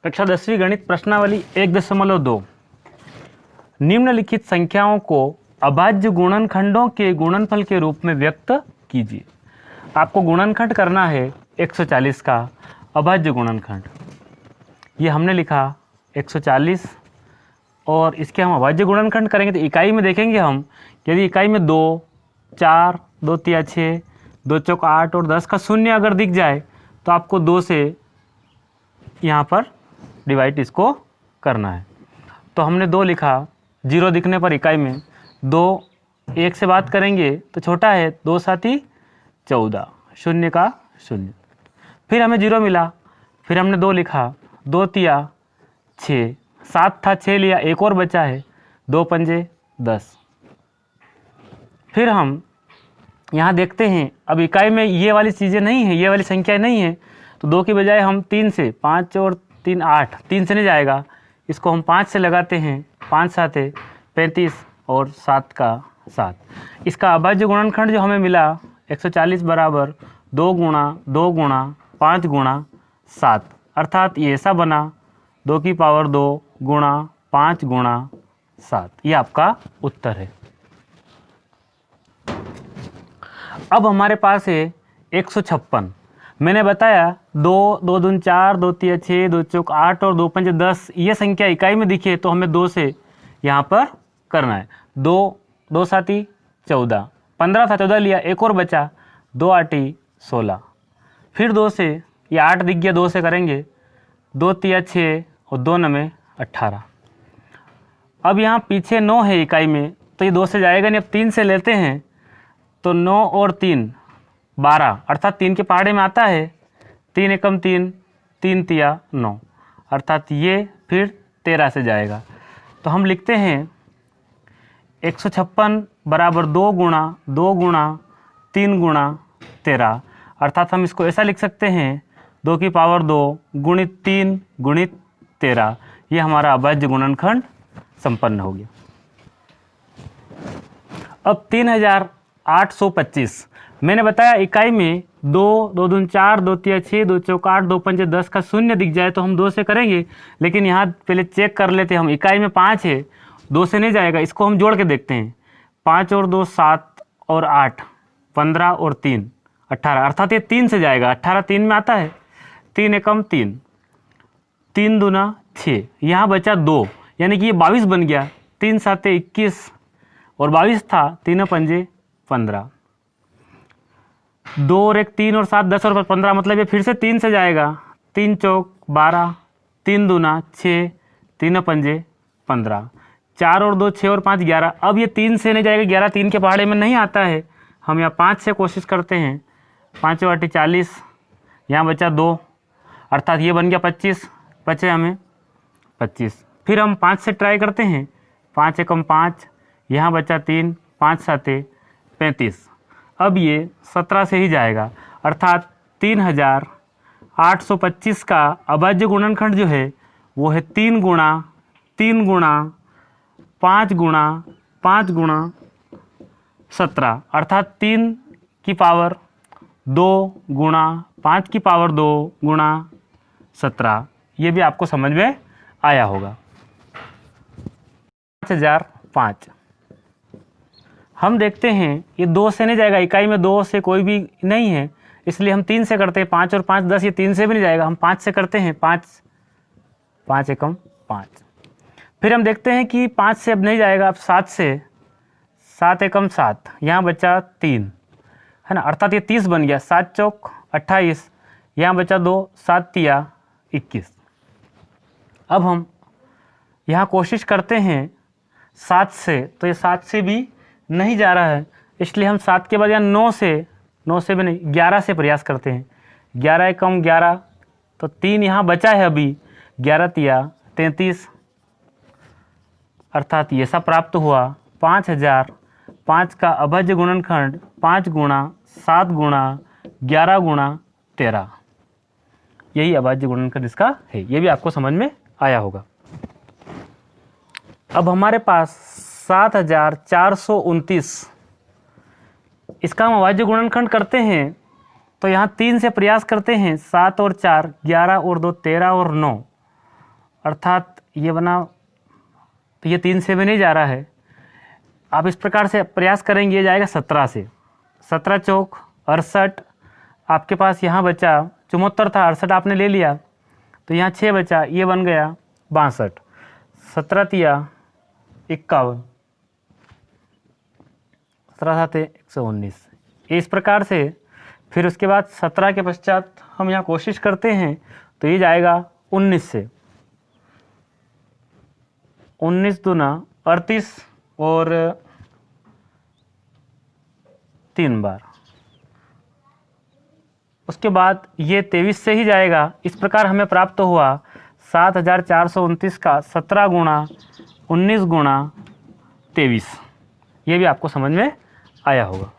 कक्षा 10वीं गणित प्रश्नावली 1.2 निम्नलिखित संख्याओं को अभाज्य गुणनखंडों के गुणनफल के रूप में व्यक्त कीजिए। आपको गुणनखंड करना है 140 का अभाज्य गुणनखंड। ये हमने लिखा 140 और इसके हम अभाज्य गुणनखंड करेंगे तो इकाई में देखेंगे हम, यदि इकाई में 2, 4, 2 तिया 6, 2 चौक 8 और 10 का शून्य अगर दिख जाए तो आपको 2 से यहाँ पर डिवाइड इसको करना है। तो हमने 2 लिखा, 0 दिखने पर इकाई में 2 1 से बात करेंगे तो छोटा है, 2 साथी 14, शून्य का शून्य। फिर हमें 0 मिला, फिर हमने 2 लिखा, 2 तिया 6, 7 था 6 लिया, एक और बचा है, 2 पंजे 10। फिर हम यहाँ देखते हैं, अब इकाई में ये वाली चीज़ें नहीं है, ये वाली संख्या नहीं है, तो 2 की बजाय हम 3 से, 5 और 3 8, 3 से नहीं जाएगा, इसको हम 5 से लगाते हैं, 5 7 35 और 7 का 7। इसका अभाज्य गुणनखंड जो हमें मिला 140 बराबर 2 गुणा 2 गुणा 5 गुणा 7, अर्थात ये ऐसा बना 2 की पावर 2 गुणा 5 गुणा 7। ये आपका उत्तर है। अब हमारे पास है 156। मैंने बताया 2 2 दून 4, 2 तिया 6, 2 चौक 8 और 2 पंजे 10, ये संख्या इकाई में दिखे तो हमें 2 से यहाँ पर करना है। 2 2 साथी 14, 15 था 14 लिया, एक और बचा, 2 आठी 16। फिर 2 से, ये 8 दिख गया, 2 से करेंगे, 2 तिया 6 और 2 नमे 18। अब यहाँ पीछे 9 है इकाई में, तो ये 2 से जाएगा नहीं, अब 3 से लेते हैं तो 9 और 3 12, अर्थात 3 के पहाड़े में आता है, 3 एकम 3, 3 तिया 9, अर्थात ये फिर 13 से जाएगा। तो हम लिखते हैं 156 बराबर 2 गुणा 2 गुणा 3 गुणा 13, अर्थात हम इसको ऐसा लिख सकते हैं 2 की पावर 2 गुणित 3 गुणित 13। ये हमारा अभाज्य गुणनखंड संपन्न हो गया। अब 3825, मैंने बताया इकाई में 2 2 दून 4, 2 तिया 6, 2 चौक 8, 2 पंजे 10 का शून्य दिख जाए तो हम 2 से करेंगे, लेकिन यहाँ पहले चेक कर लेते हैं हम, इकाई में 5 है, 2 से नहीं जाएगा, इसको हम जोड़ के देखते हैं। 5 और 2 7 और 8 15 और 3 18, अर्थात ये 3 से जाएगा, 18 3 में आता है, 3 एकम 3, 3 दूना 6, यहाँ बचा 2, यानी कि ये 22 बन गया, 3 7 21 और 22 था, 3 पंजे 15, 2 और 1 3 और 7 10 और 15, मतलब ये फिर से 3 से जाएगा, 3 चौक 12, 3 दूना 6, 3 पंजे 15, 4 और 2 6 और 5 11। अब ये 3 से नहीं जाएगा, 11 3 के पहाड़े में नहीं आता है, हम यहाँ 5 से कोशिश करते हैं, 5 आठी 40, यहाँ बचा 2, अर्थात ये बन गया 25, बचे हमें 25। फिर हम 5 से ट्राई करते हैं, 5 एकम 5, यहाँ बचा 3, 5 7 35। अब ये 17 से ही जाएगा, अर्थात 3825 का अभाज्य गुणनखंड जो है वो है 3 गुणा 3 गुणा 5 गुणा 5 गुणा 17, अर्थात 3 की पावर 2 गुणा 5 की पावर 2 गुणा 17। ये भी आपको समझ में आया होगा। 5005 हम देखते हैं ये 2 से नहीं जाएगा, इकाई में 2 से कोई भी नहीं है, इसलिए हम 3 से करते हैं, 5 और 5 10, ये 3 से भी नहीं जाएगा, हम 5 से करते हैं, 5 5 एकम 5। फिर हम देखते हैं कि 5 से अब नहीं जाएगा, अब 7 से, 7 एकम 7, यहाँ बचा 3 है ना, अर्थात ये 30 बन गया, 7 चौक 28, यहाँ बचा 2, 7 तिया 21। अब हम यहाँ कोशिश करते हैं 7 से, तो ये 7 से भी नहीं जा रहा है, इसलिए हम 7 के बाद या 9 से भी नहीं, 11 से प्रयास करते हैं, 11 एकम 11, तो 3 यहाँ बचा है अभी, 11 तिया 33, अर्थात ये सब प्राप्त हुआ 5005 का अभाज्य गुणनखंड 5 गुणा 7 गुणा 11 गुणा 13। यही अभाज्य गुणनखंड इसका है, ये भी आपको समझ में आया होगा। अब हमारे पास 7429, इसका हम अभाज्य गुणनखंड करते हैं तो यहाँ 3 से प्रयास करते हैं, 7 और 4 11 और 2 13 और 9, अर्थात ये बना, तो ये 3 से भी नहीं जा रहा है। आप इस प्रकार से प्रयास करेंगे, ये जाएगा 17 से, 17 चौक 68, आपके पास यहाँ बचा 74 था, 68 आपने ले लिया, तो यहाँ 6 बचा, ये बन गया 62, 17 तिया 51, 17 साते 119। इस प्रकार से फिर उसके बाद 17 के पश्चात हम यहाँ कोशिश करते हैं, तो ये जाएगा 19 से, 19 दूना 38 और 3 बार। उसके बाद ये 23 से ही जाएगा। इस प्रकार हमें प्राप्त हुआ 7429 का 17 गुणा 19 गुणा 23। ये भी आपको समझ में आया होगा।